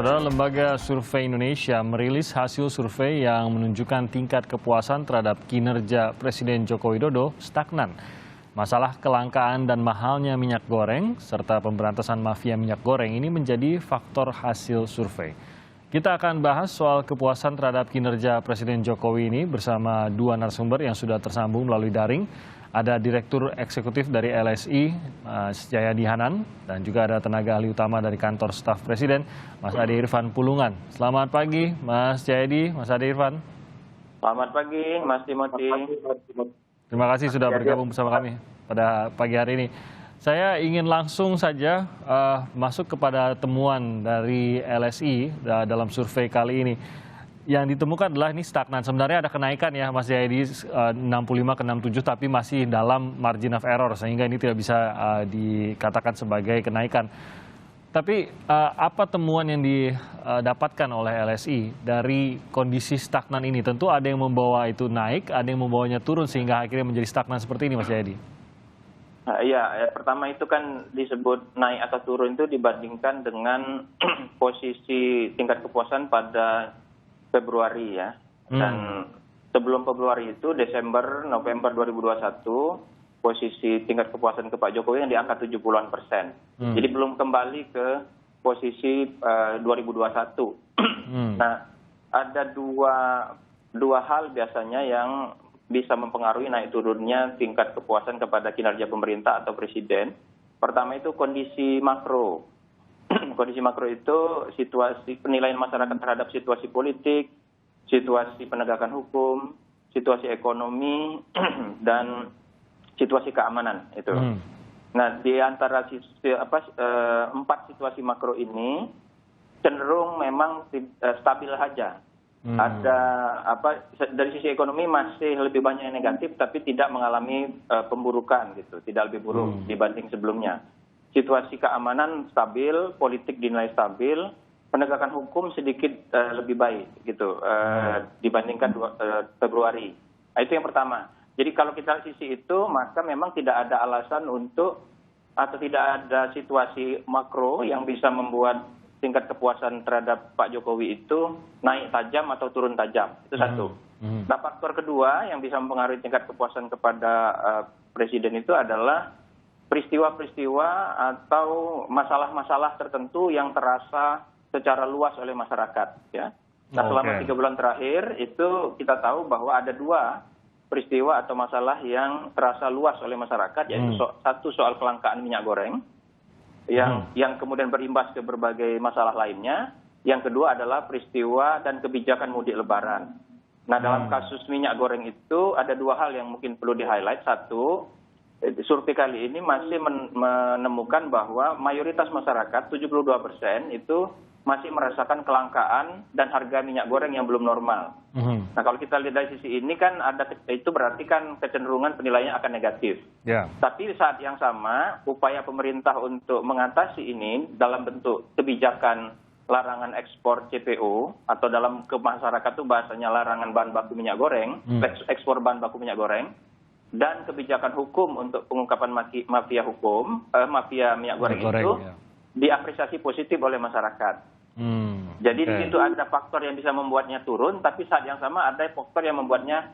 Saudara, Lembaga Survei Indonesia merilis hasil survei yang menunjukkan tingkat kepuasan terhadap kinerja Presiden Joko Widodo stagnan. Masalah kelangkaan dan mahalnya minyak goreng serta pemberantasan mafia minyak goreng ini menjadi faktor hasil survei. Kita akan bahas soal kepuasan terhadap kinerja Presiden Jokowi ini bersama dua narasumber yang sudah tersambung melalui daring. Ada Direktur Eksekutif dari LSI, Mas Jayadi Hanan, dan juga ada tenaga ahli utama dari Kantor Staf Presiden, Mas Ade Irfan Pulungan. Selamat pagi, Mas Jayadi, Mas Ade Irfan. Selamat pagi, Mas Timothy. Terima kasih sudah bergabung bersama kami pada pagi hari ini. Saya ingin langsung saja masuk kepada temuan dari LSI dalam survei kali ini. Yang ditemukan adalah ini stagnan. Sebenarnya ada kenaikan ya Mas Jayadi 65 ke 67 tapi masih dalam margin of error sehingga ini tidak bisa dikatakan sebagai kenaikan. Tapi apa temuan yang didapatkan oleh LSI dari kondisi stagnan ini? Tentu ada yang membawa itu naik, ada yang membawanya turun sehingga akhirnya menjadi stagnan seperti ini Mas Jayadi. Iya, pertama itu kan disebut naik atau turun itu dibandingkan dengan posisi tingkat kepuasan pada Februari ya, dan sebelum Februari itu Desember, November 2021 posisi tingkat kepuasan ke Pak Jokowi yang di angka 70-an%. Jadi belum kembali ke posisi 2021. Nah, ada dua hal biasanya yang bisa mempengaruhi naik turunnya tingkat kepuasan kepada kinerja pemerintah atau presiden. Pertama itu kondisi makro. Kondisi makro itu situasi penilaian masyarakat terhadap situasi politik, situasi penegakan hukum, situasi ekonomi, dan situasi keamanan itu. Nah, di antara empat situasi makro ini cenderung memang stabil saja. Ada dari sisi ekonomi masih lebih banyak yang negatif, tapi tidak mengalami pemburukan gitu, tidak lebih buruk dibanding sebelumnya. Situasi keamanan stabil, politik dinilai stabil, penegakan hukum sedikit lebih baik gitu dibandingkan Februari. Nah, itu yang pertama. Jadi kalau kita lihat sisi itu, maka memang tidak ada alasan untuk atau tidak ada situasi makro yang bisa membuat tingkat kepuasan terhadap Pak Jokowi itu naik tajam atau turun tajam. Itu satu. Nah, faktor kedua yang bisa mempengaruhi tingkat kepuasan kepada Presiden itu adalah peristiwa-peristiwa atau masalah-masalah tertentu yang terasa secara luas oleh masyarakat. Ya. Nah, selama 3 bulan terakhir itu kita tahu bahwa ada dua peristiwa atau masalah yang terasa luas oleh masyarakat, yaitu satu soal kelangkaan minyak goreng, yang kemudian berimbas ke berbagai masalah lainnya. Yang kedua adalah peristiwa dan kebijakan mudik lebaran. Nah, dalam kasus minyak goreng itu ada dua hal yang mungkin perlu di-highlight. Satu, survei kali ini masih menemukan bahwa mayoritas masyarakat, 72% itu masih merasakan kelangkaan dan harga minyak goreng yang belum normal. Nah, kalau kita lihat dari sisi ini kan itu berarti kan kecenderungan penilaiannya akan negatif. Tapi saat yang sama, upaya pemerintah untuk mengatasi ini dalam bentuk kebijakan larangan ekspor CPO atau dalam ke masyarakat itu bahasanya larangan bahan baku minyak goreng, ekspor bahan baku minyak goreng, dan kebijakan hukum untuk pengungkapan mafia minyak goreng itu diapresiasi positif oleh masyarakat. Jadi di situ ada faktor yang bisa membuatnya turun, tapi saat yang sama ada faktor yang membuatnya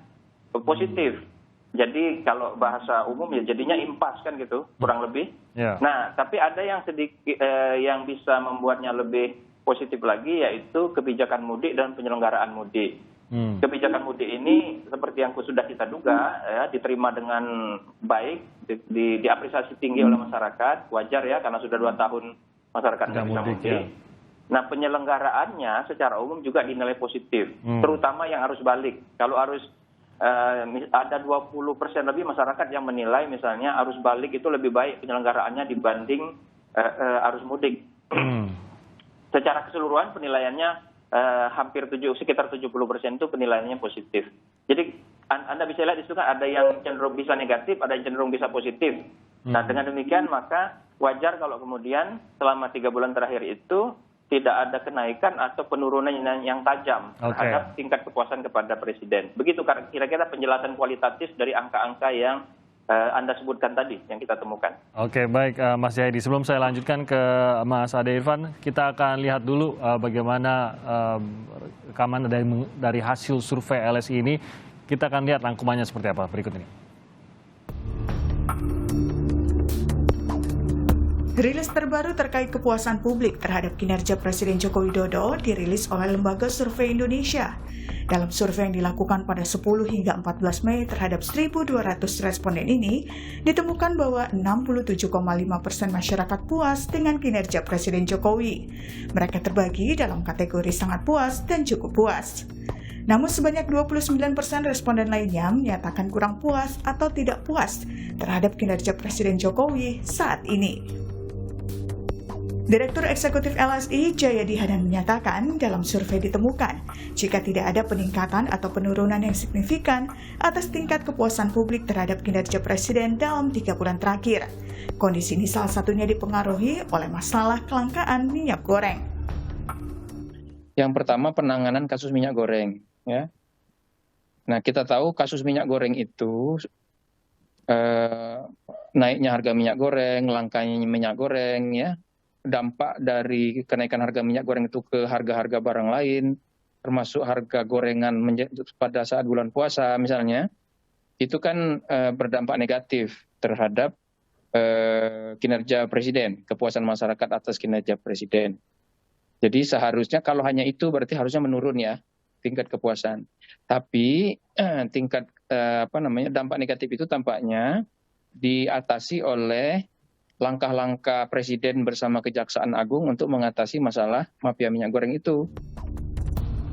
positif. Jadi kalau bahasa umum ya jadinya impas kan gitu, kurang lebih. Nah, tapi ada yang sedikit yang bisa membuatnya lebih positif lagi, yaitu kebijakan mudik dan penyelenggaraan mudik. Kebijakan mudik ini seperti yang sudah kita duga ya, diterima dengan baik, diapresiasi tinggi oleh masyarakat, wajar ya karena sudah 2 tahun masyarakat nggak bisa mudik. Nah, penyelenggaraannya secara umum juga dinilai positif, terutama yang arus balik. Kalau ada 20% lebih masyarakat yang menilai misalnya arus balik itu lebih baik penyelenggaraannya dibanding arus mudik. Secara keseluruhan penilaiannya sekitar 70% itu penilaiannya positif. Jadi Anda bisa lihat di situ kan ada yang cenderung bisa negatif, ada yang cenderung bisa positif. Nah, dengan demikian maka wajar kalau kemudian selama 3 bulan terakhir itu tidak ada kenaikan atau penurunan yang tajam terhadap tingkat kepuasan kepada Presiden. Begitu kira-kira penjelasan kualitatif dari angka-angka yang Anda sebutkan tadi yang kita temukan. Oke, baik Mas Jayadi. Sebelum saya lanjutkan ke Mas Ade Irfan, kita akan lihat dulu bagaimana rekaman dari hasil survei LSI ini. Kita akan lihat rangkumannya seperti apa berikut ini. Rilis terbaru terkait kepuasan publik terhadap kinerja Presiden Joko Widodo dirilis oleh Lembaga Survei Indonesia. Dalam survei yang dilakukan pada 10 hingga 14 Mei terhadap 1.200 responden ini, ditemukan bahwa 67,5% masyarakat puas dengan kinerja Presiden Jokowi. Mereka terbagi dalam kategori sangat puas dan cukup puas. Namun sebanyak 29% responden lainnya menyatakan kurang puas atau tidak puas terhadap kinerja Presiden Jokowi saat ini. Direktur Eksekutif LSI Jayadi Hanan menyatakan dalam survei ditemukan jika tidak ada peningkatan atau penurunan yang signifikan atas tingkat kepuasan publik terhadap kinerja Presiden dalam 3 bulan terakhir. Kondisi ini salah satunya dipengaruhi oleh masalah kelangkaan minyak goreng. Yang pertama penanganan kasus minyak goreng. Ya. Nah kita tahu kasus minyak goreng itu naiknya harga minyak goreng, langkanya minyak goreng, ya. Dampak dari kenaikan harga minyak goreng itu ke harga-harga barang lain, termasuk harga gorengan pada saat bulan puasa misalnya, itu kan berdampak negatif terhadap kinerja Presiden, kepuasan masyarakat atas kinerja Presiden. Jadi seharusnya kalau hanya itu berarti harusnya menurun ya tingkat kepuasan. Tapi tingkat dampak negatif itu tampaknya diatasi oleh langkah-langkah Presiden bersama Kejaksaan Agung untuk mengatasi masalah mafia minyak goreng itu.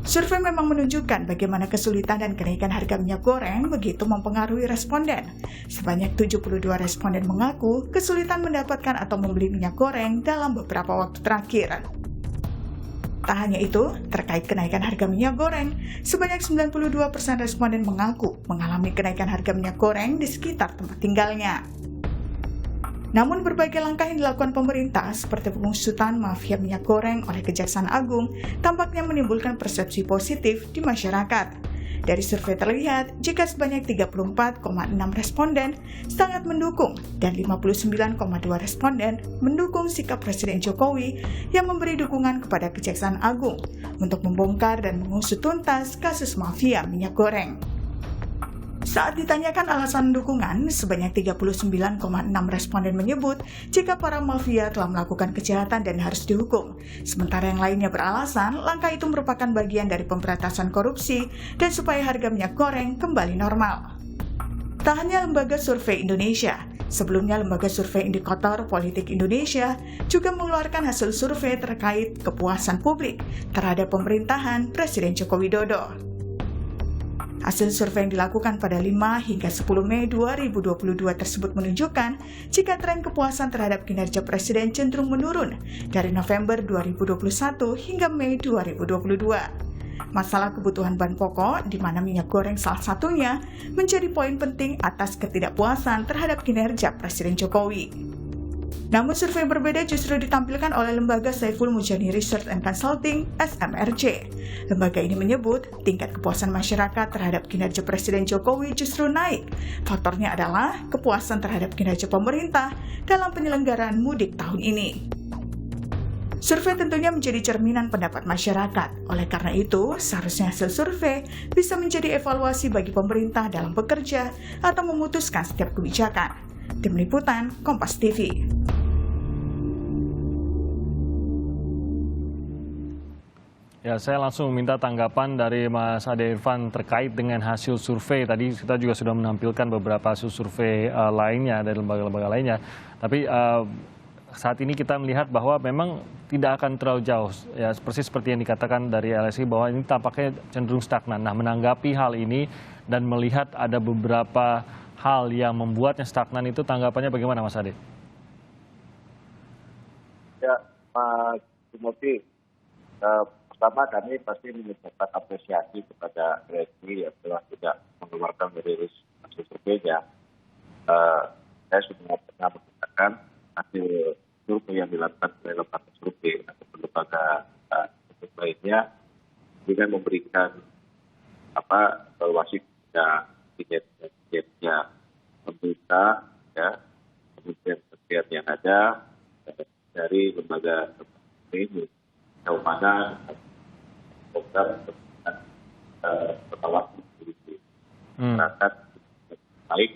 Survei memang menunjukkan bagaimana kesulitan dan kenaikan harga minyak goreng begitu mempengaruhi responden. Sebanyak 72 responden mengaku kesulitan mendapatkan atau membeli minyak goreng dalam beberapa waktu terakhir. Tak hanya itu, terkait kenaikan harga minyak goreng, sebanyak 92% responden mengaku mengalami kenaikan harga minyak goreng di sekitar tempat tinggalnya. Namun berbagai langkah yang dilakukan pemerintah seperti pengusutan mafia minyak goreng oleh Kejaksaan Agung tampaknya menimbulkan persepsi positif di masyarakat. Dari survei terlihat jika sebanyak 34,6 responden sangat mendukung dan 59,2 responden mendukung sikap Presiden Jokowi yang memberi dukungan kepada Kejaksaan Agung untuk membongkar dan mengusut tuntas kasus mafia minyak goreng. Saat ditanyakan alasan dukungan, sebanyak 39,6 responden menyebut jika para mafia telah melakukan kejahatan dan harus dihukum. Sementara yang lainnya beralasan langkah itu merupakan bagian dari pemberantasan korupsi dan supaya harga minyak goreng kembali normal. Tak hanya Lembaga Survei Indonesia, sebelumnya Lembaga Survei Indikator Politik Indonesia juga mengeluarkan hasil survei terkait kepuasan publik terhadap pemerintahan Presiden Joko Widodo. Hasil survei yang dilakukan pada 5 hingga 10 Mei 2022 tersebut menunjukkan jika tren kepuasan terhadap kinerja Presiden cenderung menurun dari November 2021 hingga Mei 2022. Masalah kebutuhan bahan pokok, di mana minyak goreng salah satunya, menjadi poin penting atas ketidakpuasan terhadap kinerja Presiden Jokowi. Namun survei berbeda justru ditampilkan oleh lembaga Saiful Mujani Research and Consulting (SMRC). Lembaga ini menyebut tingkat kepuasan masyarakat terhadap kinerja Presiden Jokowi justru naik. Faktornya adalah kepuasan terhadap kinerja pemerintah dalam penyelenggaraan mudik tahun ini. Survei tentunya menjadi cerminan pendapat masyarakat. Oleh karena itu, seharusnya hasil survei bisa menjadi evaluasi bagi pemerintah dalam bekerja atau memutuskan setiap kebijakan. Tim Liputan, Kompas TV. Ya, saya langsung minta tanggapan dari Mas Ade Irfan terkait dengan hasil survei. Tadi kita juga sudah menampilkan beberapa hasil survei lainnya dari lembaga-lembaga lainnya. Tapi saat ini kita melihat bahwa memang tidak akan terlalu jauh. Ya, persis seperti yang dikatakan dari LSI bahwa ini tampaknya cenderung stagnan. Nah, menanggapi hal ini dan melihat ada beberapa hal yang membuatnya stagnan itu, tanggapannya bagaimana Mas Ade? Ya, Mas Timothy, pertama kami pasti mengucapkan apresiasi kepada LSI yang telah tidak mengeluarkan rilis hasil surveinya. Saya sudah pernah mengatakan hasil survei yang dilakukan oleh lembaga survei atau lembaga survei lainnya dengan memberikan evaluasi kepada kinerja pemerintah, ya, kementerian yang ada dari lembaga ini, sejauh mana program pengawasan masyarakat baik.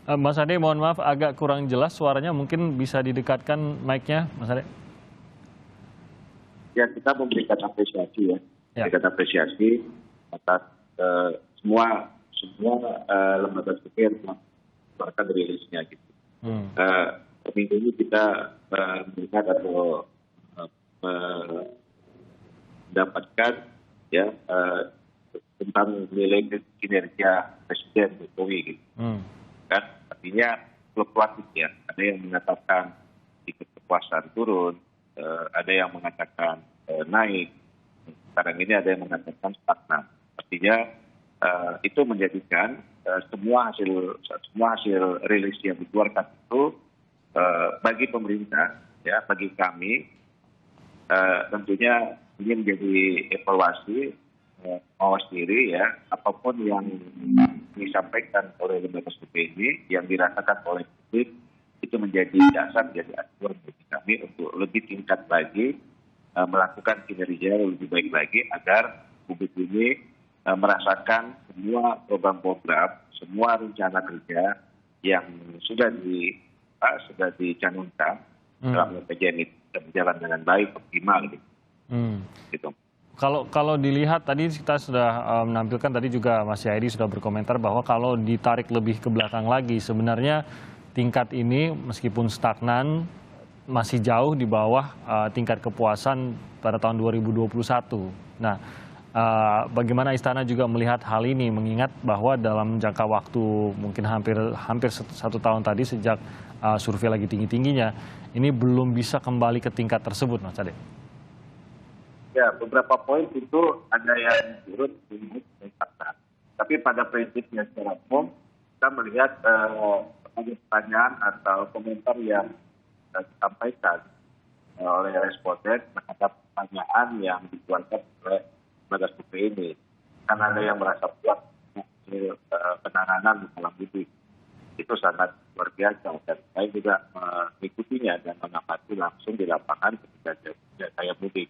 Mas Ade, mohon maaf agak kurang jelas suaranya, mungkin bisa didekatkan mic-nya, Mas Ade. Ya, kita memberikan apresiasi ya, Ya. memberikan apresiasi atas semua lembaga survei yang mengeluarkan rilisnya gitu. Minggu ini kita melihat atau mendapatkan ya tentang nilai kinerja Presiden Jokowi gitu. Kan artinya fluktuatif ya. Ada yang mengatakan tingkat kepuasan turun, ada yang mengatakan naik. Sekarang ini ada yang mengatakan stagnan. Artinya itu menjadikan semua hasil rilis yang dikeluarkan itu bagi pemerintah ya, bagi kami tentunya ini menjadi evaluasi mawas diri ya, apapun yang disampaikan oleh lembaga survei ini yang dirasakan oleh publik itu menjadi dasar, menjadi acuan bagi kami untuk lebih tingkat lagi melakukan kinerja yang lebih baik lagi agar publik ini merasakan semua program-program, semua rencana kerja yang sudah dicanangkan dalam RPJMD itu berjalan dengan baik, optimal gitu. Kalau dilihat tadi kita sudah menampilkan, tadi juga Mas Jayadi sudah berkomentar bahwa kalau ditarik lebih ke belakang lagi sebenarnya tingkat ini meskipun stagnan masih jauh di bawah tingkat kepuasan pada tahun 2021. Nah, bagaimana Istana juga melihat hal ini mengingat bahwa dalam jangka waktu mungkin hampir 1 tahun tadi sejak survei lagi tinggi-tingginya ini belum bisa kembali ke tingkat tersebut, Mas Ade. Ya, beberapa poin itu ada yang turun, tapi pada prinsipnya secara umum kita melihat pertanyaan atau komentar yang disampaikan oleh responden terhadap pertanyaan yang dikeluarkan oleh lembaga survei ini. Kan ada yang merasa puas hasil penanganan di dalam didik. Itu sangat luar biasa dan saya juga mengikutinya dan mengamati langsung di lapangan ketika saya mudik.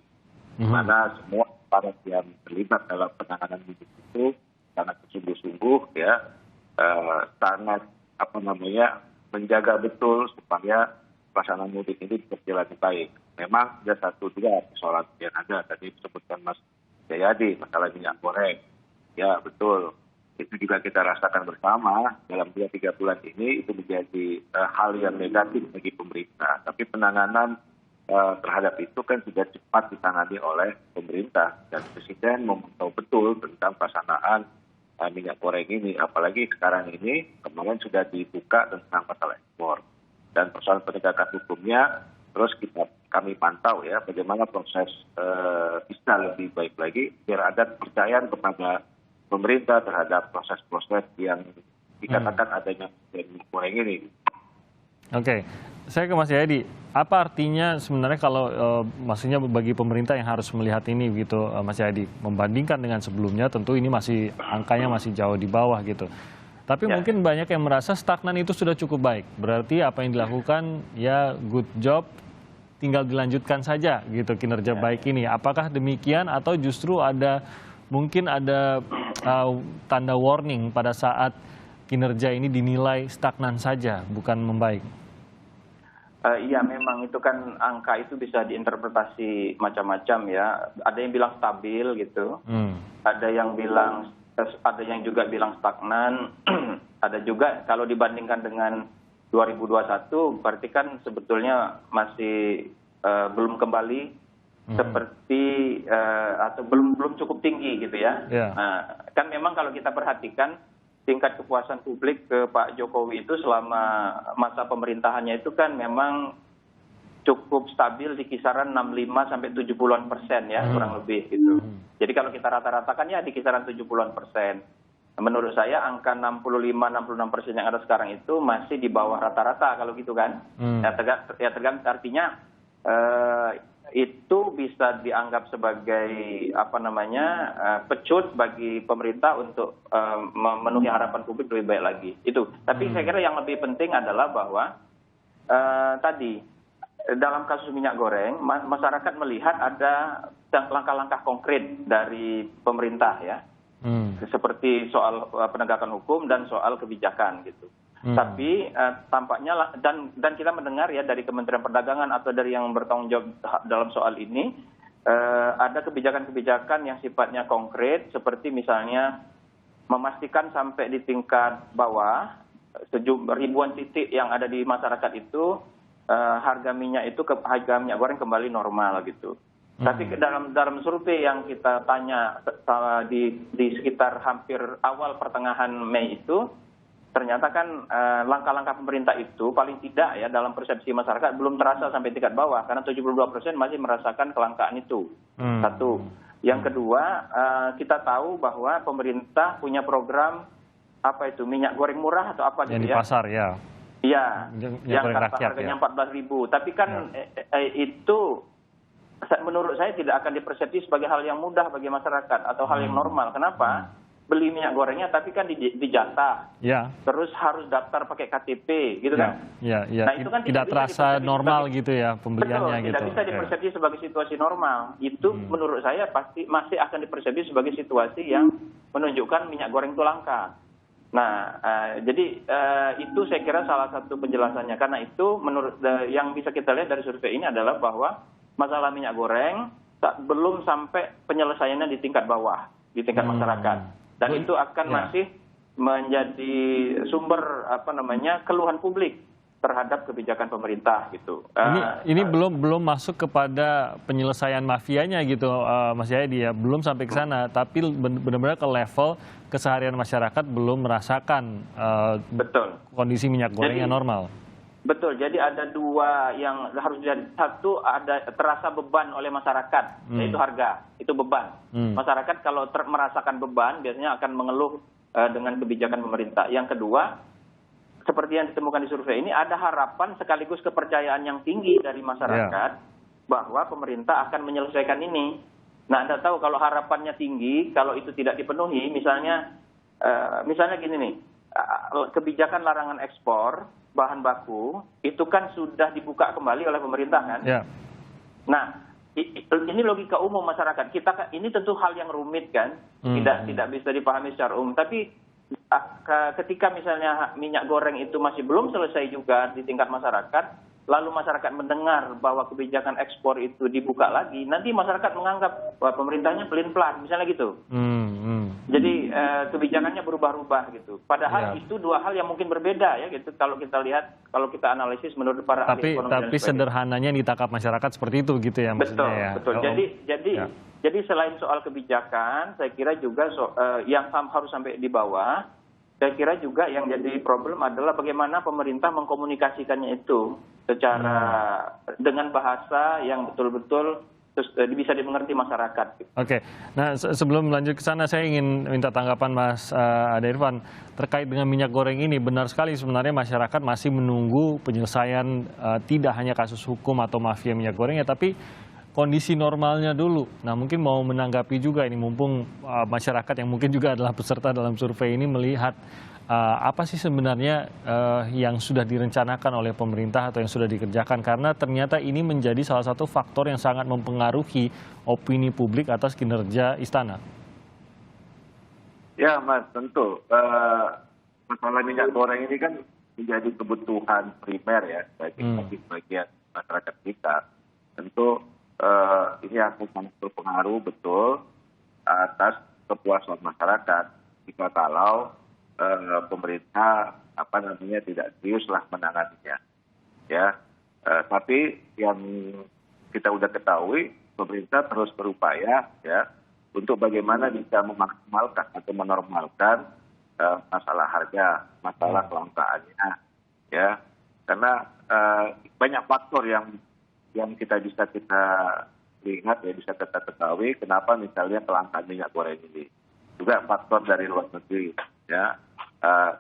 Mana semua para yang terlibat dalam penanganan didik itu sangat sungguh-sungguh ya, sangat menjaga betul supaya pelaksanaan mudik ini berjalan baik. Memang ada 2 persoalan yang ada tadi disebutkan Mas Jayadi, masalah minyak goreng. Ya betul, itu juga kita rasakan bersama dalam 2-3 bulan ini itu menjadi hal yang negatif bagi pemerintah. Tapi penanganan terhadap itu kan sudah cepat ditangani oleh pemerintah dan Presiden memantau betul tentang pelaksanaan minyak goreng ini. Apalagi sekarang ini kemarin sudah dibuka tentang masalah ekspor dan persoalan penegakan hukumnya terus kami pantau ya bagaimana proses bisa lebih baik lagi biar ada kepercayaan kepada pemerintah terhadap proses-proses yang dikatakan adanya minyak goreng ini. Oke, saya ke Mas Jayadi. Apa artinya sebenarnya kalau maksudnya bagi pemerintah yang harus melihat ini gitu, Mas Jayadi, membandingkan dengan sebelumnya tentu ini masih angkanya masih jauh di bawah gitu. Tapi mungkin banyak yang merasa stagnan itu sudah cukup baik. Berarti apa yang dilakukan ya good job, tinggal dilanjutkan saja gitu kinerja baik ini. Apakah demikian atau justru mungkin ada tanda warning pada saat kinerja ini dinilai stagnan saja, bukan membaik? Iya, memang itu kan angka itu bisa diinterpretasi macam-macam ya. Ada yang bilang stabil gitu, ada yang juga bilang stagnan, ada juga kalau dibandingkan dengan 2021 berarti kan sebetulnya masih belum kembali seperti atau belum cukup tinggi gitu ya. Nah, kan memang kalau kita perhatikan tingkat kepuasan publik ke Pak Jokowi itu selama masa pemerintahannya itu kan memang cukup stabil di kisaran 65-70% ya, kurang lebih gitu. Jadi kalau kita rata-ratakan ya di kisaran 70%. Menurut saya angka 65-66% yang ada sekarang itu masih di bawah rata-rata kalau gitu kan. Ya tergantung artinya itu bisa dianggap sebagai pecut bagi pemerintah untuk memenuhi harapan publik lebih baik lagi. Itu. Tapi saya kira yang lebih penting adalah bahwa tadi dalam kasus minyak goreng masyarakat melihat ada langkah-langkah konkret dari pemerintah ya, seperti soal penegakan hukum dan soal kebijakan gitu. Tapi tampaknya dan kita mendengar ya dari Kementerian Perdagangan atau dari yang bertanggung jawab dalam soal ini ada kebijakan-kebijakan yang sifatnya konkret seperti misalnya memastikan sampai di tingkat bawah ribuan titik yang ada di masyarakat itu harga minyak goreng kembali normal gitu. Tapi dalam survei yang kita tanya di sekitar hampir awal pertengahan Mei itu, ternyata kan langkah-langkah pemerintah itu paling tidak ya dalam persepsi masyarakat belum terasa sampai tingkat bawah karena 72% masih merasakan kelangkaan itu. Satu. Yang kedua, kita tahu bahwa pemerintah punya program minyak goreng murah atau apa yang gitu di pasar ya. Iya, yang kata harganya 14.000. Tapi kan itu menurut saya tidak akan dipersepsi sebagai hal yang mudah bagi masyarakat atau hal yang normal. Kenapa? Beli minyak gorengnya tapi kan dijatah. Ya. Terus harus daftar pakai KTP gitu kan. Iya. Nah, itu kan tidak terasa normal gitu ya pembeliannya. Betul, tidak bisa dipersepsi sebagai situasi normal. Itu menurut saya pasti masih akan dipersepsi sebagai situasi yang menunjukkan minyak goreng itu langka. Nah, jadi itu saya kira salah satu penjelasannya. Karena itu menurut yang bisa kita lihat dari survei ini adalah bahwa masalah minyak goreng belum sampai penyelesaiannya di tingkat bawah, di tingkat masyarakat. Dan itu akan masih menjadi sumber keluhan publik terhadap kebijakan pemerintah gitu. Ini belum masuk kepada penyelesaian mafianya gitu, Mas Jayadi ya, belum sampai ke sana, tapi benar-benar ke level keseharian masyarakat belum merasakan kondisi minyak goreng yang normal. Betul, jadi ada dua yang harus dilihat. Satu, ada terasa beban oleh masyarakat, yaitu harga, itu beban. Masyarakat kalau merasakan beban biasanya akan mengeluh dengan kebijakan pemerintah. Yang kedua, seperti yang ditemukan di survei ini, ada harapan sekaligus kepercayaan yang tinggi dari masyarakat bahwa pemerintah akan menyelesaikan ini. Nah, Anda tahu kalau harapannya tinggi, kalau itu tidak dipenuhi, misalnya gini nih, kebijakan larangan ekspor bahan baku itu kan sudah dibuka kembali oleh pemerintah kan. Nah, ini logika umum masyarakat. Ini tentu hal yang rumit kan, tidak bisa dipahami secara umum. Tapi ketika misalnya minyak goreng itu masih belum selesai juga di tingkat masyarakat, lalu masyarakat mendengar bahwa kebijakan ekspor itu dibuka lagi, nanti masyarakat menganggap bahwa pemerintahnya pelin-pelan, misalnya gitu. Jadi kebijakannya berubah-ubah gitu. Padahal itu dua hal yang mungkin berbeda ya gitu. Kalau kita lihat, kalau kita analisis menurut para ahli ekonomi. Tapi sederhananya ditangkap masyarakat seperti itu gitu ya maksudnya ya. Betul. Jadi selain soal kebijakan, saya kira juga yang harus sampai di bawah. Saya kira juga yang jadi problem adalah bagaimana pemerintah mengkomunikasikannya itu secara dengan bahasa yang betul-betul bisa dimengerti masyarakat. Oke, nah sebelum lanjut ke sana saya ingin minta tanggapan Mas Ade Irfan terkait dengan minyak goreng ini. Benar sekali sebenarnya masyarakat masih menunggu penyelesaian tidak hanya kasus hukum atau mafia minyak goreng ya, tapi kondisi normalnya dulu. Nah mungkin mau menanggapi juga ini mumpung masyarakat yang mungkin juga adalah peserta dalam survei ini melihat apa sih sebenarnya yang sudah direncanakan oleh pemerintah atau yang sudah dikerjakan, karena ternyata ini menjadi salah satu faktor yang sangat mempengaruhi opini publik atas kinerja istana. Ya Mas, tentu masalah minyak goreng ini kan menjadi kebutuhan primer ya bagi bagian masyarakat kita. Tentu ini akan berpengaruh betul atas kepuasan masyarakat jika kalau pemerintah tidak seriuslah menanganinya, ya. Tapi yang kita udah ketahui, pemerintah terus berupaya ya untuk bagaimana bisa memaksimalkan atau menormalkan masalah harga, masalah kelangkaannya, ya. Karena banyak faktor yang kita lihat ya, bisa kita ketahui kenapa misalnya kelangkaan minyak goreng ini. Juga faktor dari luar negeri, ya,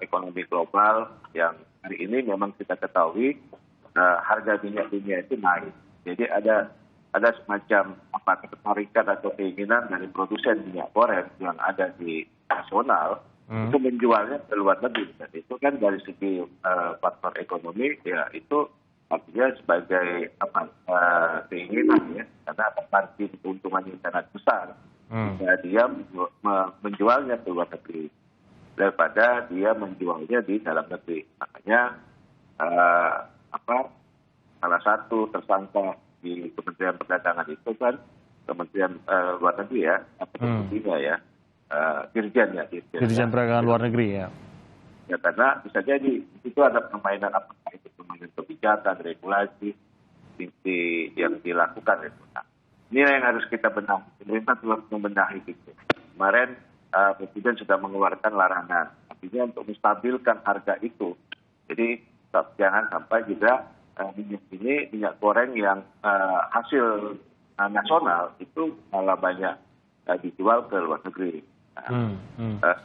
ekonomi global yang hari ini memang kita ketahui harga minyak dunia itu naik. Jadi ada ada semacam ketertarikan atau keinginan dari produsen minyak goreng yang ada di nasional itu menjualnya ke luar negeri. Dan itu kan dari segi faktor ekonomi ya itu artinya sebagai keinginan ya, karena ada margin keuntungan yang sangat besar. Dia menjualnya ke luar negeri daripada dia menjualnya di dalam negeri. Makanya salah satu tersangka di Kementerian Perdagangan itu kan Kementerian Luar Negeri ya, Dirjen Perdagangan Luar Negeri ya. Ya karena bisa jadi itu ada permainan itu permainan kebijakan, regulasi yang dilakukan itu. Nah, ini yang harus kita benahi. Pemerintah telah membenahi itu. Kemarin Presiden sudah mengeluarkan larangan, artinya untuk menstabilkan harga itu. Jadi jangan sampai juga minyak goreng yang hasil nasional itu malah banyak dijual ke luar negeri.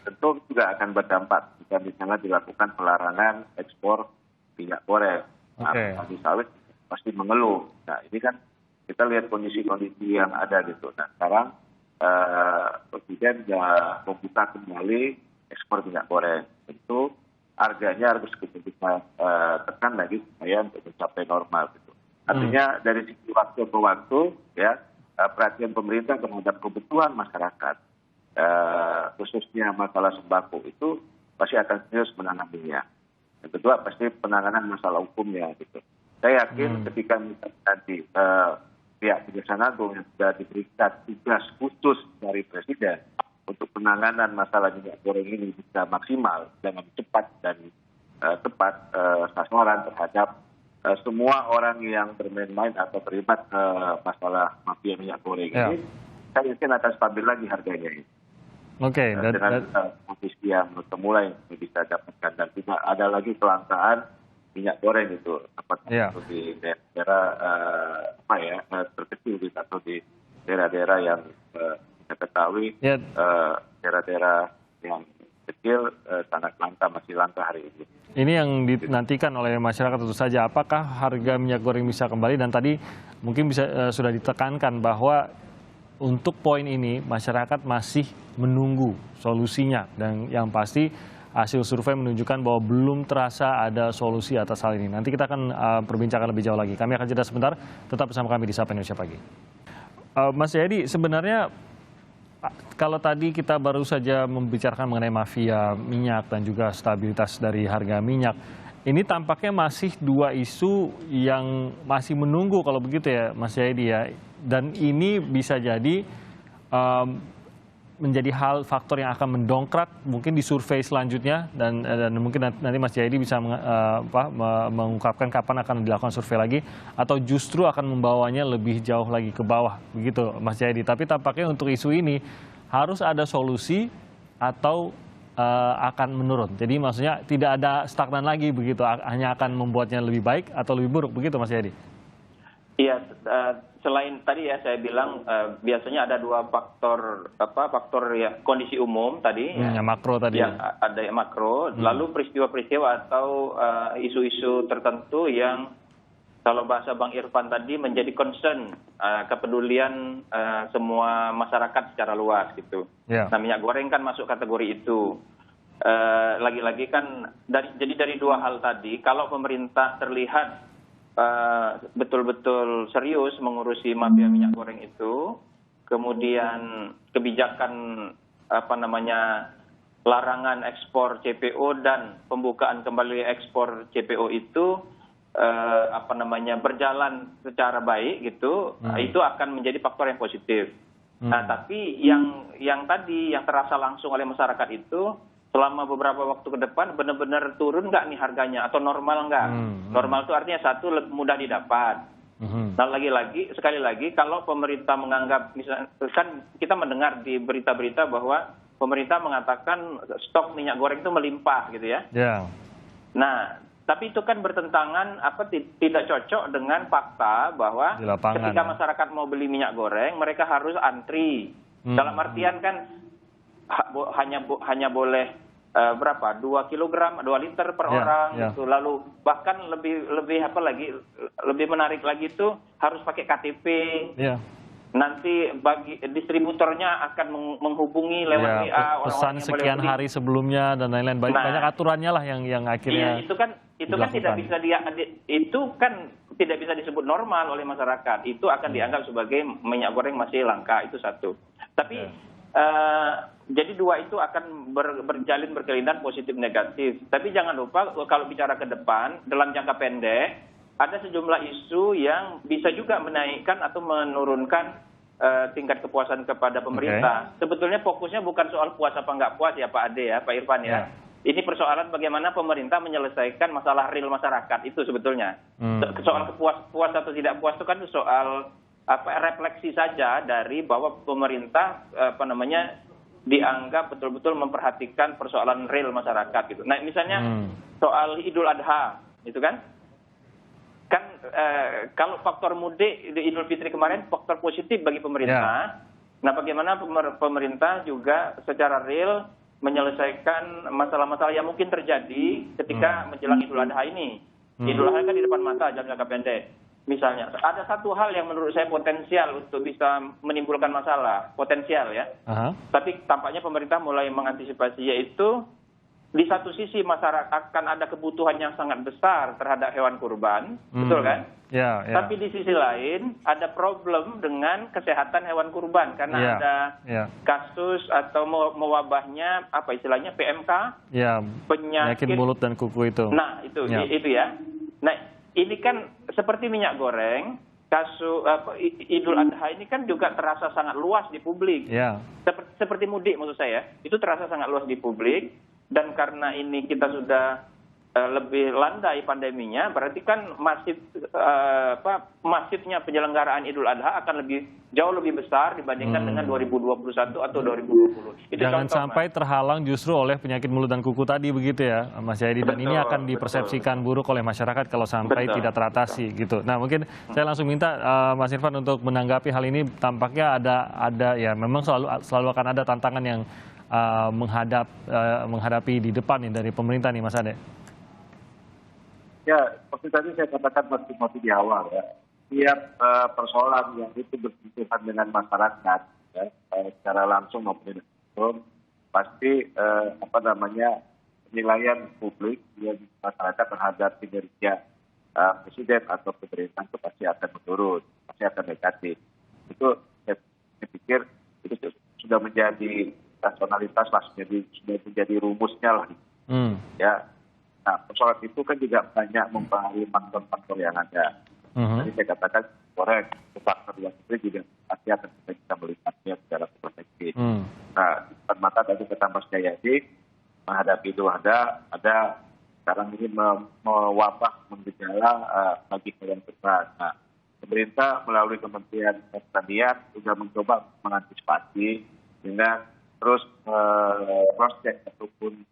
Tentu juga akan berdampak jika misalnya dilakukan pelarangan ekspor minyak goreng. Petani sawit pasti mengeluh. Nah ini kan kita lihat kondisi-kondisi yang ada gitu. Nah sekarang Presiden sudah membuka kembali ekspor minyak goreng. Tentu harganya harus kita tekan lagi supaya untuk mencapai normal gitu. Artinya dari sisi waktu ke waktu ya perhatian pemerintah terhadap kebutuhan masyarakat khususnya masalah sembako itu pasti akan serius menanganinya. Yang kedua pasti penanganan masalah hukumnya gitu. Saya yakin ketika nanti pihak Kejaksaan Agung yang sudah diberikan tugas khusus dari Presiden untuk penanganan masalah minyak goreng ini bisa maksimal dengan cepat dan tepat sasaran terhadap semua orang yang bermain-main atau terlibat masalah mafia minyak goreng ini, saya yakin akan stabil lagi harganya ini. Oke. Dengan posisi yang semula yang bisa dapatkan dan tidak ada lagi kelangkaan minyak goreng itu di daerah terkecil gitu, atau di daerah-daerah yang kita ketahui daerah-daerah yang kecil sangat langka, masih langka hari ini. Ini yang dinantikan oleh masyarakat tentu saja. Apakah harga minyak goreng bisa kembali? Dan tadi mungkin sudah ditekankan bahwa untuk poin ini masyarakat masih menunggu solusinya. Dan yang pasti hasil survei menunjukkan bahwa belum terasa ada solusi atas hal ini. Nanti kita akan perbincangkan lebih jauh lagi. Kami akan jeda sebentar. Tetap bersama kami di Sapa Indonesia Pagi. Mas Jayadi, sebenarnya kalau tadi kita baru saja membicarakan mengenai mafia minyak dan juga stabilitas dari harga minyak, ini tampaknya masih dua isu yang masih menunggu kalau begitu ya Mas Jayadi ya. Dan ini bisa jadi menjadi faktor yang akan mendongkrak mungkin di survei selanjutnya dan mungkin nanti Mas Jayadi bisa mengungkapkan kapan akan dilakukan survei lagi atau justru akan membawanya lebih jauh lagi ke bawah begitu Mas Jayadi. Tapi tampaknya untuk isu ini harus ada solusi atau akan menurun. Jadi maksudnya tidak ada stagnan lagi begitu, hanya akan membuatnya lebih baik atau lebih buruk begitu Mas Jayadi. Iya, selain tadi ya saya bilang biasanya ada dua faktor ya kondisi umum tadi yang makro tadi. Yang ada yang makro, lalu peristiwa-peristiwa atau isu-isu tertentu yang kalau bahasa Bang Irfan tadi menjadi concern kepedulian semua masyarakat secara luas gitu. Nah minyak goreng kan masuk kategori itu. Lagi-lagi kan jadi dari dua hal tadi, kalau pemerintah terlihat betul-betul serius mengurusi mafia minyak goreng itu, kemudian kebijakan larangan ekspor CPO dan pembukaan kembali ekspor CPO itu berjalan secara baik gitu, itu akan menjadi faktor yang positif. Nah tapi yang tadi yang terasa langsung oleh masyarakat itu selama beberapa waktu ke depan benar-benar turun nggak nih harganya atau normal nggak? Normal itu artinya satu mudah didapat. Nah sekali lagi kalau pemerintah menganggap misalnya kan kita mendengar di berita-berita bahwa pemerintah mengatakan stok minyak goreng itu melimpah gitu ya. Nah tapi itu kan bertentangan tidak cocok dengan fakta bahwa ketika masyarakat mau beli minyak goreng mereka harus antri. Dalam artian kan hanya boleh berapa 2 kilogram 2 liter per orang gitu. Lalu bahkan lebih apa lagi lebih menarik lagi itu harus pakai KTP. Nanti bagi distributornya akan menghubungi lewat WA pesan sekian hari sebelumnya dan lain-lain, banyak aturannya lah yang akhirnya itu kan tidak bisa disebut normal oleh masyarakat. Itu akan dianggap sebagai minyak goreng masih langka, itu satu. Tapi jadi dua itu akan berjalin berkelindan positif negatif. Tapi jangan lupa kalau bicara ke depan dalam jangka pendek ada sejumlah isu yang bisa juga menaikkan atau menurunkan tingkat kepuasan kepada pemerintah. Sebetulnya fokusnya bukan soal puas apa nggak puas ya Pak Ade ya, Pak Irfan ya. Ini persoalan bagaimana pemerintah menyelesaikan masalah real masyarakat itu sebetulnya. Soal puas atau tidak puas itu kan soal refleksi saja dari bahwa pemerintah dianggap betul-betul memperhatikan persoalan real masyarakat gitu. Nah misalnya soal Idul Adha itu kan kalau faktor mudik di Idul Fitri kemarin faktor positif bagi pemerintah. Nah bagaimana pemerintah juga secara real menyelesaikan masalah-masalah yang mungkin terjadi ketika menjelang Idul Adha ini. Idul Adha kan di depan mata jangka pendek. Misalnya, ada satu hal yang menurut saya potensial untuk bisa menimbulkan masalah, potensial ya. Tapi tampaknya pemerintah mulai mengantisipasi, yaitu di satu sisi masyarakat akan ada kebutuhan yang sangat besar terhadap hewan kurban, betul kan? Tapi di sisi lain ada problem dengan kesehatan hewan kurban karena ada kasus atau mewabahnya apa istilahnya PMK, penyakit mulut dan kuku itu. Nah itu ya. Nah ini kan seperti minyak goreng, kasus Idul Adha ini kan juga terasa sangat luas di publik. Seperti mudik maksud saya, itu terasa sangat luas di publik. Dan karena ini kita sudah lebih landai pandeminya, berarti kan masifnya penyelenggaraan Idul Adha akan jauh lebih besar dibandingkan dengan 2021 atau 2020. Jangan sampai terhalang justru oleh penyakit mulut dan kuku tadi begitu ya, Mas Jayadi. Dan ini akan dipersepsikan buruk oleh masyarakat kalau sampai tidak teratasi gitu. Nah mungkin saya langsung minta Mas Irfan untuk menanggapi hal ini. Tampaknya ada ya memang selalu akan ada tantangan yang menghadapi di depan nih dari pemerintah nih Mas Ade. Ya, seperti tadi saya katakan motif di awal ya. Setiap persoalan yang itu bersentuhan dengan masyarakat, ya, secara langsung maupun tidak langsung, pasti penilaian publik ya, masyarakat terhadap kinerja presiden atau pemerintah itu pasti akan menurun, pasti akan negatif. Itu saya pikir itu sudah menjadi rasionalitas lah, sudah menjadi rumusnya lah. Ya. Nah, persoalan itu kan juga banyak mempengaruhi faktor-faktor yang ada. Jadi saya katakan korek, faktor yang itu juga pasti akan kita melihatnya secara perspektif. Nah, di depan mata tadi kata Mas Jayadi, menghadapi itu ada sekarang ini mewabah menggejala bagi hewan kurban. Nah, pemerintah melalui Kementerian Pertanian sudah mencoba mengantisipasi dengan terus cross-check ataupun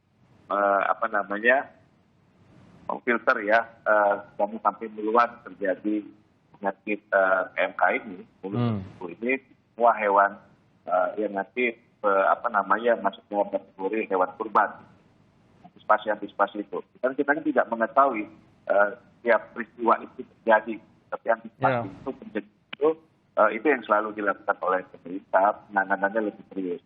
filter ya, kami sampai meluas terjadi penyakit PMK ini, ini semua hewan yang nanti masuk dalam kategori hewan kurban. Antisipasi itu. Dan kita tidak mengetahui setiap peristiwa itu terjadi, tapi antisipasi itu terjadi itu yang selalu dilakukan oleh pemerintah, penanganannya lebih serius.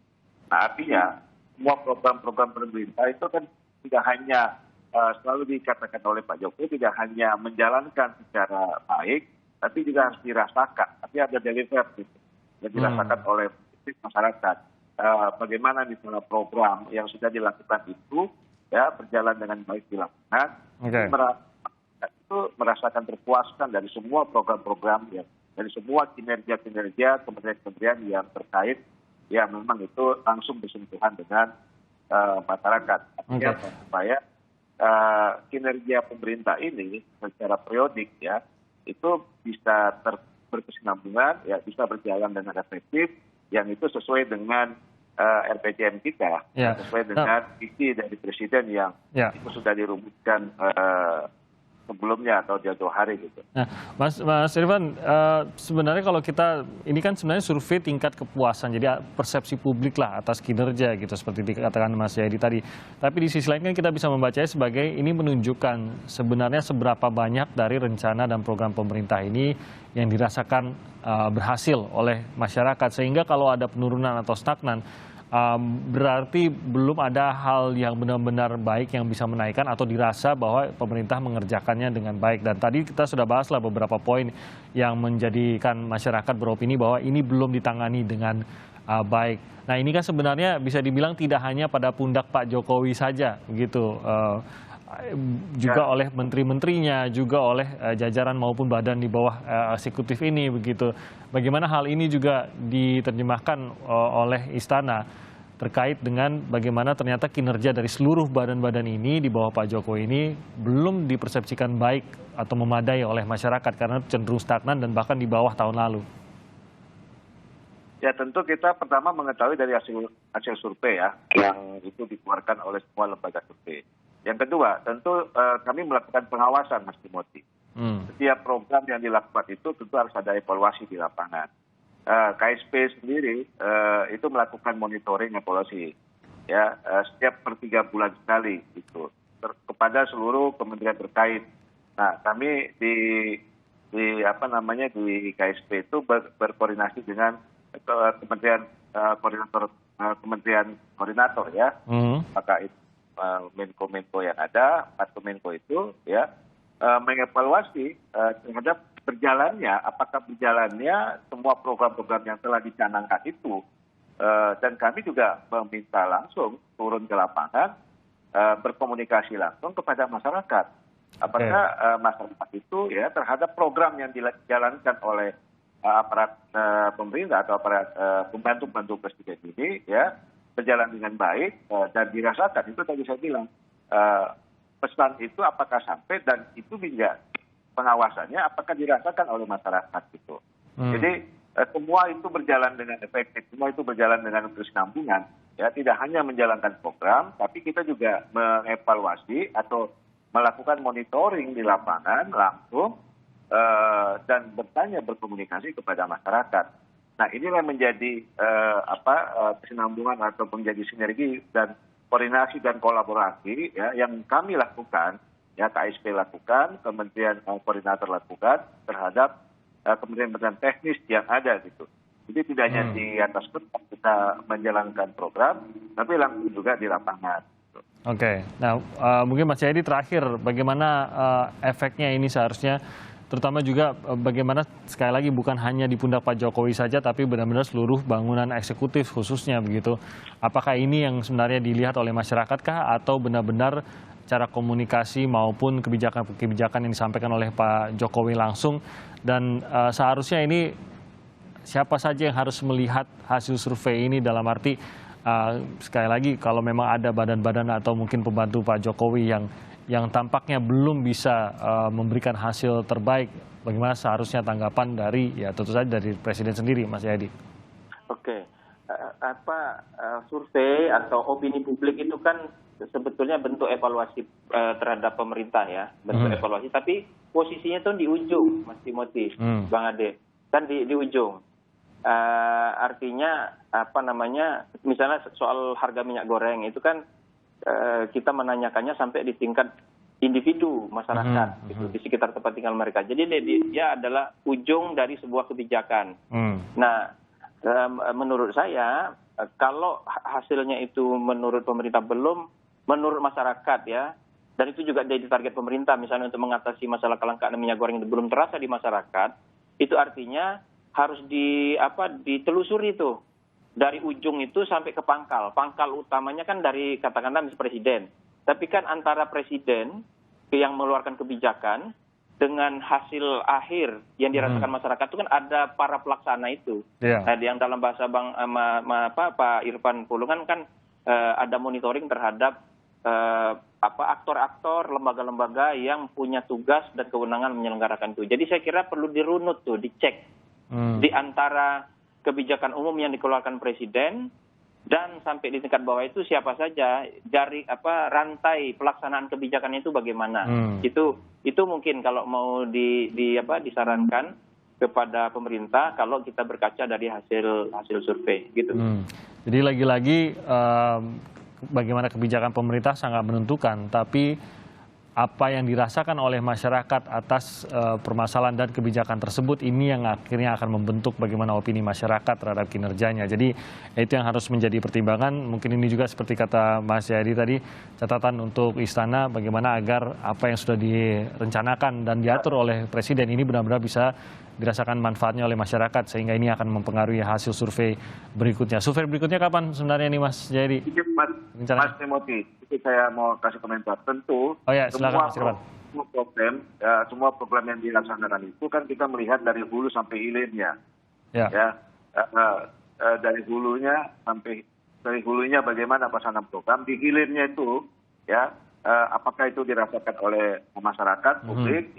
Nah artinya semua program-program pemerintah itu kan tidak hanya selalu dikatakan oleh Pak Jokowi tidak hanya menjalankan secara baik, tapi juga harus dirasakan. Tapi ada deliver gitu, yang dirasakan oleh masyarakat. Bagaimana misalnya program yang sudah dilakukan itu ya berjalan dengan baik dilakukan, itu merasakan terpuaskan dari semua program-program ya, dari semua kinerja-kinerja kementerian-kementerian yang terkait, ya memang itu langsung bersentuhan dengan masyarakat. Artinya supaya kinerja pemerintah ini secara periodik ya itu bisa berkesinambungan, ya bisa berjalan dengan efektif, yang itu sesuai dengan RPJM kita, sesuai dengan visi dari presiden yang itu sudah dirumuskan sebelumnya atau jauh hari gitu. Nah, Mas Irfan, sebenarnya kalau kita ini kan sebenarnya survei tingkat kepuasan, jadi persepsi publik lah atas kinerja gitu seperti dikatakan Mas Jayadi tadi. Tapi di sisi lain kan kita bisa membacanya sebagai ini menunjukkan sebenarnya seberapa banyak dari rencana dan program pemerintah ini yang dirasakan berhasil oleh masyarakat, sehingga kalau ada penurunan atau stagnan, berarti belum ada hal yang benar-benar baik yang bisa menaikkan atau dirasa bahwa pemerintah mengerjakannya dengan baik. Dan tadi kita sudah bahaslah beberapa poin yang menjadikan masyarakat beropini bahwa ini belum ditangani dengan baik. Nah, ini kan sebenarnya bisa dibilang tidak hanya pada pundak Pak Jokowi saja, begitu. Juga oleh menteri-menterinya, juga oleh jajaran maupun badan di bawah eksekutif ini, begitu. Bagaimana hal ini juga diterjemahkan oleh Istana terkait dengan bagaimana ternyata kinerja dari seluruh badan-badan ini di bawah Pak Jokowi ini belum dipersepsikan baik atau memadai oleh masyarakat karena cenderung stagnan dan bahkan di bawah tahun lalu. Ya tentu kita pertama mengetahui dari hasil survei ya, yang itu dikeluarkan oleh semua lembaga survei. Yang kedua, tentu kami melakukan pengawasan, Mas Timothy. Setiap program yang dilakukan itu tentu harus ada evaluasi di lapangan. KSP sendiri itu melakukan monitoring evaluasi ya setiap per 3 bulan sekali itu kepada seluruh kementerian terkait. Nah, kami di KSP itu berkoordinasi dengan kementerian koordinator ya. Maka itu Menko yang ada, 4 Menko itu ya mengevaluasi terhadap apakah berjalannya semua program-program yang telah dicanangkan itu. Dan kami juga meminta langsung turun ke lapangan, berkomunikasi langsung kepada masyarakat. Apakah masyarakat itu ya terhadap program yang dijalankan oleh aparat pemerintah atau aparat pembantu-pembantu presiden ini ya berjalan dengan baik dan dirasakan. Itu tadi saya bilang pesan itu apakah sampai dan itu juga pengawasannya apakah dirasakan oleh masyarakat gitu. Jadi semua itu berjalan dengan efektif, semua itu berjalan dengan kesinambungan. Ya, tidak hanya menjalankan program, tapi kita juga mengevaluasi atau melakukan monitoring di lapangan langsung dan berkomunikasi kepada masyarakat. Nah, inilah menjadi kesinambungan atau menjadi sinergi dan koordinasi dan kolaborasi ya yang kami lakukan. Ya, KSP lakukan, Kementerian Koordinator lakukan terhadap kementerian-kementerian teknis yang ada gitu. Jadi tidak hanya di atas kertas kita menjalankan program, tapi langsung juga di lapangan. Oke, nah mungkin Mas Jayadi terakhir, bagaimana efeknya ini seharusnya, terutama juga bagaimana sekali lagi bukan hanya di pundak Pak Jokowi saja, tapi benar-benar seluruh bangunan eksekutif khususnya begitu. Apakah ini yang sebenarnya dilihat oleh masyarakat kah atau benar-benar cara komunikasi maupun kebijakan yang disampaikan oleh Pak Jokowi langsung, dan seharusnya ini siapa saja yang harus melihat hasil survei ini dalam arti sekali lagi kalau memang ada badan-badan atau mungkin pembantu Pak Jokowi yang tampaknya belum bisa memberikan hasil terbaik, bagaimana seharusnya tanggapan dari ya tentu saja dari Presiden sendiri, Mas Jayadi? Oke, survei atau opini publik itu kan sebetulnya bentuk evaluasi terhadap pemerintah ya, bentuk evaluasi. Tapi posisinya tuh di ujung, Mas Timothy, Bang Ade, kan di ujung. Artinya misalnya soal harga minyak goreng itu kan kita menanyakannya sampai di tingkat individu masyarakat gitu, di sekitar tempat tinggal mereka. Jadi dia adalah ujung dari sebuah kebijakan. Nah, menurut saya kalau hasilnya itu menurut pemerintah belum, menurut masyarakat ya, dan itu juga jadi target pemerintah misalnya untuk mengatasi masalah kelangkaan minyak goreng itu belum terasa di masyarakat, itu artinya harus ditelusuri itu dari ujung itu sampai ke pangkal. Pangkal utamanya kan dari katakanlah presiden. Tapi kan antara presiden yang mengeluarkan kebijakan dengan hasil akhir yang dirasakan masyarakat itu kan ada para pelaksana itu. Yeah. Nah, yang dalam bahasa Pak Irfan Pulungan kan ada monitoring terhadap aktor-aktor, lembaga-lembaga yang punya tugas dan kewenangan menyelenggarakan itu. Jadi saya kira perlu dirunut tuh, dicek di antara kebijakan umum yang dikeluarkan presiden Dan sampai di tingkat bawah itu siapa saja, rantai pelaksanaan kebijakan itu bagaimana. Itu mungkin kalau mau disarankan kepada pemerintah kalau kita berkaca dari hasil survei gitu. Jadi lagi-lagi bagaimana kebijakan pemerintah sangat menentukan, tapi apa yang dirasakan oleh masyarakat atas permasalahan dan kebijakan tersebut ini yang akhirnya akan membentuk bagaimana opini masyarakat terhadap kinerjanya. Jadi itu yang harus menjadi pertimbangan. Mungkin ini juga seperti kata Mas Jayadi tadi, catatan untuk Istana bagaimana agar apa yang sudah direncanakan dan diatur oleh Presiden ini benar-benar bisa dirasakan manfaatnya oleh masyarakat, sehingga ini akan mempengaruhi hasil survei berikutnya. Survei berikutnya kapan sebenarnya nih Mas Jayadi? Mas Timothy, itu saya mau kasih komentar. Tentu semua program yang dilaksanakan itu kan kita melihat dari hulu sampai hilirnya. Dari hulunya bagaimana pelaksanaan program, di hilirnya itu apakah itu dirasakan oleh masyarakat publik,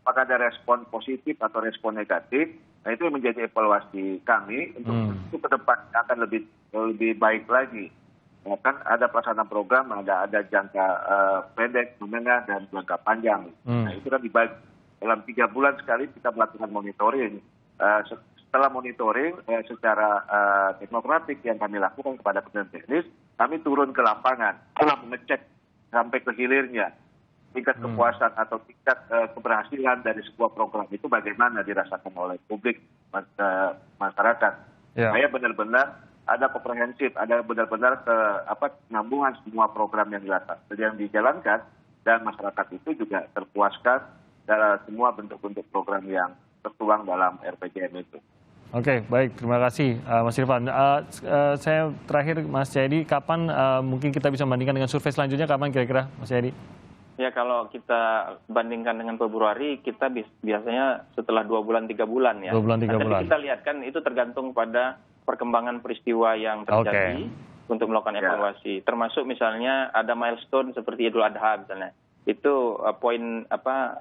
apakah ada respon positif atau respon negatif. Nah, itu yang menjadi evaluasi kami untuk ke depan akan lebih baik lagi. Ya, kan ada pelaksanaan program, ada jangka pendek, menengah, dan jangka panjang. Nah, itu kan dibagi dalam 3 bulan sekali kita melakukan monitoring. Setelah monitoring secara teknokratik yang kami lakukan kepada Kementerian Teknis, kami turun ke lapangan, telah mengecek sampai ke hilirnya tingkat kepuasan atau tingkat keberhasilan dari sebuah program itu bagaimana dirasakan oleh publik masyarakat. Saya benar-benar ada komprehensif, ada benar-benar kesinambungan semua program yang dijalankan, dan masyarakat itu juga terpuaskan dalam semua bentuk-bentuk program yang tertuang dalam RPJM itu. Oke, baik, terima kasih Mas Irfan. Saya terakhir Mas Jayadi, kapan mungkin kita bisa membandingkan dengan survei selanjutnya, kapan kira-kira Mas Jayadi? Ya, kalau kita bandingkan dengan Februari, kita biasanya setelah 2 bulan 3 bulan ya. 2 bulan 3 bulan. Tapi kita lihat kan itu tergantung pada perkembangan peristiwa yang terjadi untuk melakukan evaluasi. Termasuk misalnya ada milestone seperti Idul Adha misalnya. Itu poin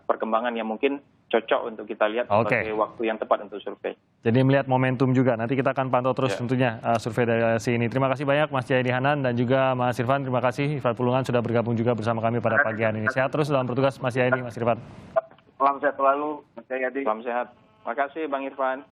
perkembangan yang mungkin cocok untuk kita lihat sebagai waktu yang tepat untuk survei. Jadi melihat momentum juga. Nanti kita akan pantau terus tentunya survei dari LSI ini. Terima kasih banyak Mas Jayadi Hanan dan juga Mas Irfan. Terima kasih Irfan Pulungan sudah bergabung juga bersama kami pada pagi hari ini. Sehat terus dalam bertugas Mas Jayadi, Mas Irfan. Salam sehat selalu Mas Jayadi. Salam sehat. Terima kasih Bang Irfan.